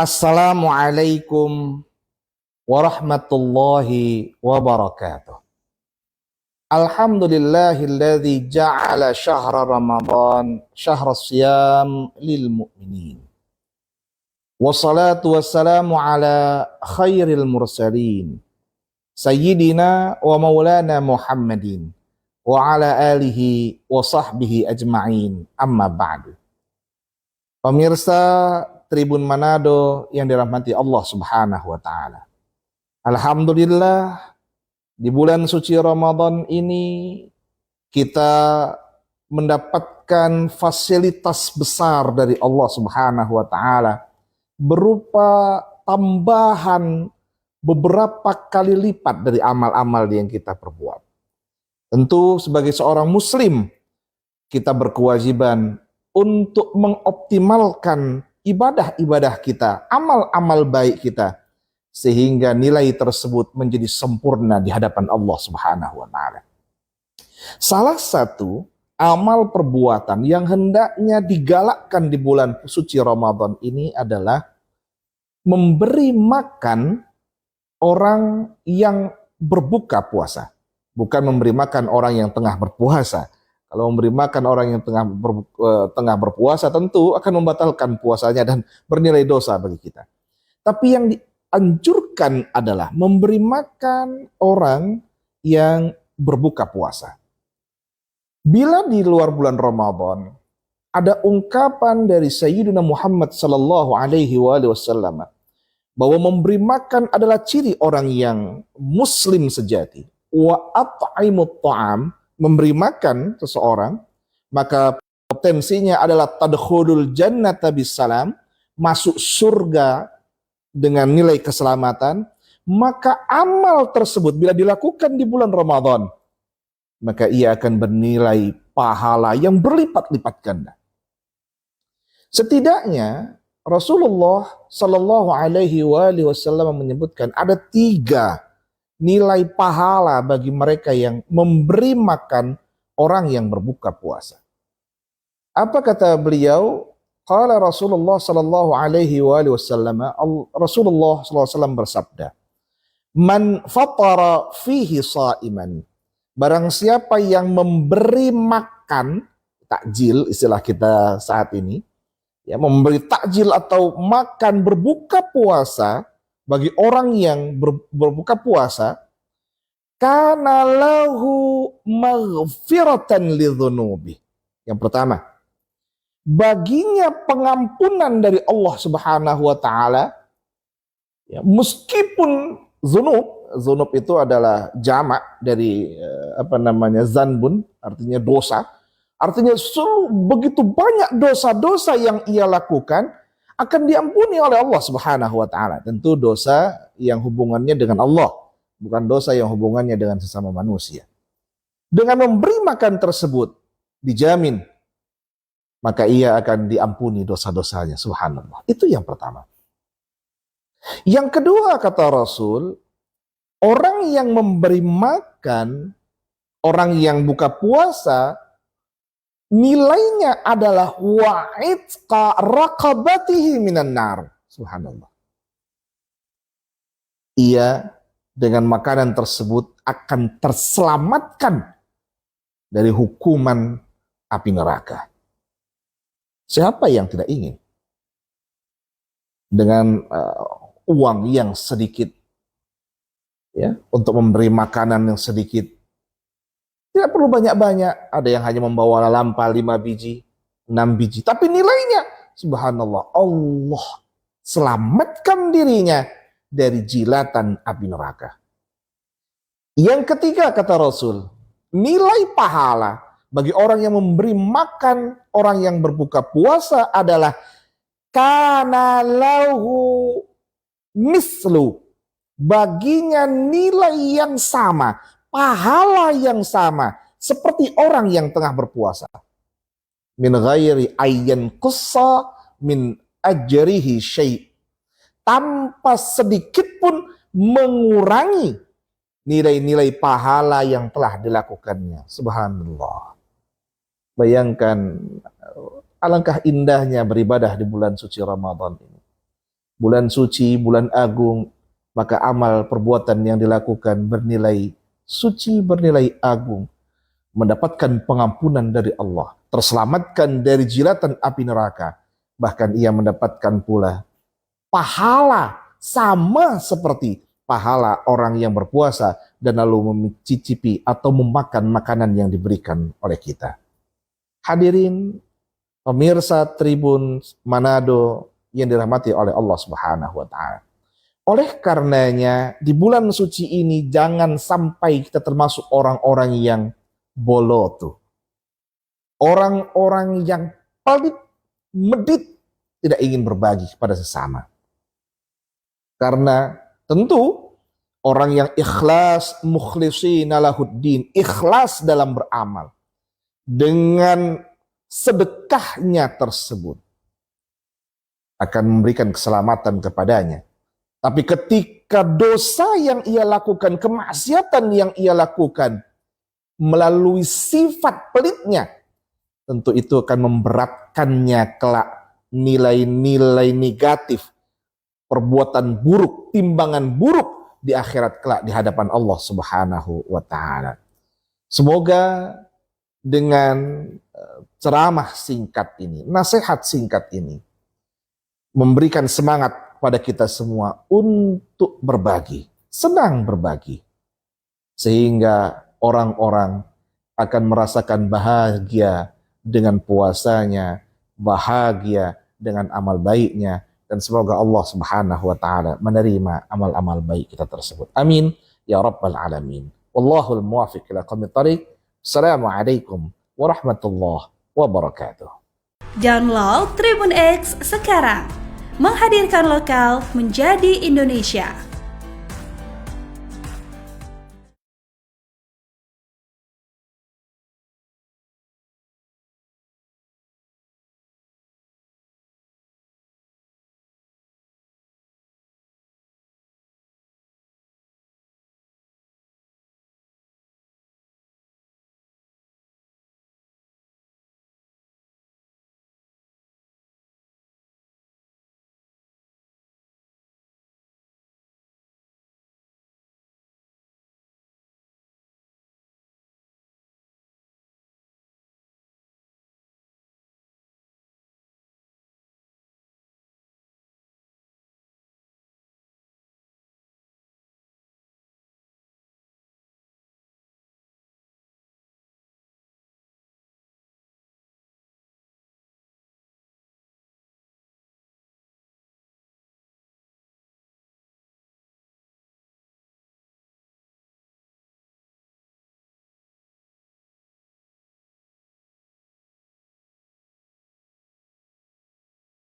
Assalamualaikum warahmatullahi wabarakatuh. Alhamdulillahilladzi ja'ala syahra Ramadan syahra siyam lil mu'minin. Wassalatu wassalamu ala khairil mursalin Sayyidina wa maulana Muhammadin wa ala alihi wa sahbihi ajma'in, amma ba'du. Pemirsa Tribun Manado yang dirahmati Allah Subhanahu wa taala. Alhamdulillah, di bulan suci Ramadan ini kita mendapatkan fasilitas besar dari Allah Subhanahu wa taala berupa tambahan beberapa kali lipat dari amal-amal yang kita perbuat. Tentu sebagai seorang muslim kita berkewajiban untuk mengoptimalkan ibadah-ibadah kita, amal-amal baik kita, sehingga nilai tersebut menjadi sempurna di hadapan Allah Subhanahu wa taala. Salah satu amal perbuatan yang hendaknya digalakkan di bulan suci Ramadan ini adalah memberi makan orang yang berbuka puasa. Bukan memberi makan orang yang tengah berpuasa. Kalau memberi makan orang yang tengah berpuasa tentu akan membatalkan puasanya dan bernilai dosa bagi kita. Tapi yang dianjurkan adalah memberi makan orang yang berbuka puasa. Bila di luar bulan Ramadan ada ungkapan dari Sayyidina Muhammad sallallahu alaihi wasallam bahwa memberi makan adalah ciri orang yang muslim sejati. Wa at'imut ta'am, memberi makan seseorang, maka potensinya adalah tadkhulul jannata bisalam, masuk surga dengan nilai keselamatan. Maka amal tersebut bila dilakukan di bulan Ramadan, maka ia akan bernilai pahala yang berlipat-lipat ganda. Setidaknya Rasulullah Shallallahu Alaihi Wasallam menyebutkan ada 3 nilai pahala bagi mereka yang memberi makan orang yang berbuka puasa. Apa kata beliau? Qala Rasulullah sallallahu alaihi wasallam, Rasulullah sallallahu alaihi wasallam bersabda, "Man fatara fihi shaiman." Barang siapa yang memberi makan, takjil istilah kita saat ini, ya, memberi takjil atau makan berbuka puasa bagi orang yang berbuka puasa, kana lahu maghfiratan lidzunubi. Yang pertama, baginya pengampunan dari Allah Subhanahu wa taala, ya, meskipun zunub itu adalah jamak dari zanbun, artinya dosa. Artinya begitu banyak dosa-dosa yang ia lakukan akan diampuni oleh Allah Subhanahu wa taala. Tentu dosa yang hubungannya dengan Allah, bukan dosa yang hubungannya dengan sesama manusia. Dengan memberi makan tersebut dijamin maka ia akan diampuni dosa-dosanya, subhanallah. Itu yang pertama. Yang kedua kata Rasul, orang yang memberi makan orang yang buka puasa nilainya adalah wa'itqa raqabatihi minan nar. Subhanallah. Ia dengan makanan tersebut akan terselamatkan dari hukuman api neraka. Siapa yang tidak ingin dengan uang yang sedikit, ya, untuk memberi makanan yang sedikit? Tidak perlu banyak-banyak. Ada yang hanya membawa lampa 5 biji, 6 biji. Tapi nilainya, subhanallah, Allah selamatkan dirinya dari jilatan api neraka. Yang ketiga kata Rasul, nilai pahala bagi orang yang memberi makan orang yang berbuka puasa adalah kana lahu mislu, baginya nilai yang sama, pahala yang sama seperti orang yang tengah berpuasa. Min ghairi ayyan qussa min ajrihi syai', tanpa sedikit pun mengurangi nilai-nilai pahala yang telah dilakukannya. Subhanallah. Bayangkan alangkah indahnya beribadah di bulan suci Ramadan ini. bulan suci, bulan agung, maka amal perbuatan yang dilakukan bernilai suci, bernilai agung, mendapatkan pengampunan dari Allah, terselamatkan dari jilatan api neraka, bahkan ia mendapatkan pula pahala sama seperti pahala orang yang berpuasa dan lalu mencicipi atau memakan makanan yang diberikan oleh kita. Hadirin pemirsa Tribun Manado yang dirahmati oleh Allah Subhanahu wa taala. Oleh karenanya di bulan suci ini jangan sampai kita termasuk orang-orang yang boloto. Orang-orang yang pelit, medit, tidak ingin berbagi kepada sesama. Karena tentu orang yang ikhlas, mukhlishina lahuddin, ikhlas dalam beramal, dengan sedekahnya tersebut akan memberikan keselamatan kepadanya. Tapi ketika dosa yang ia lakukan, kemaksiatan yang ia lakukan melalui sifat pelitnya, tentu itu akan memberatkannya kelak nilai-nilai negatif, perbuatan buruk, timbangan buruk di akhirat kelak di hadapan Allah Subhanahu wa taala. Semoga dengan ceramah singkat ini, nasihat singkat ini memberikan semangat pada kita semua untuk berbagi, senang berbagi, sehingga orang-orang akan merasakan bahagia dengan puasanya, bahagia dengan amal baiknya, dan semoga Allah Subhanahu wa taala menerima amal-amal baik kita tersebut. Amin ya rabbal alamin. Wallahul muwaffiq ila aqwamit thariq. Assalamualaikum warahmatullahi wabarakatuh. Download Tribun X sekarang. Menghadirkan lokal menjadi Indonesia.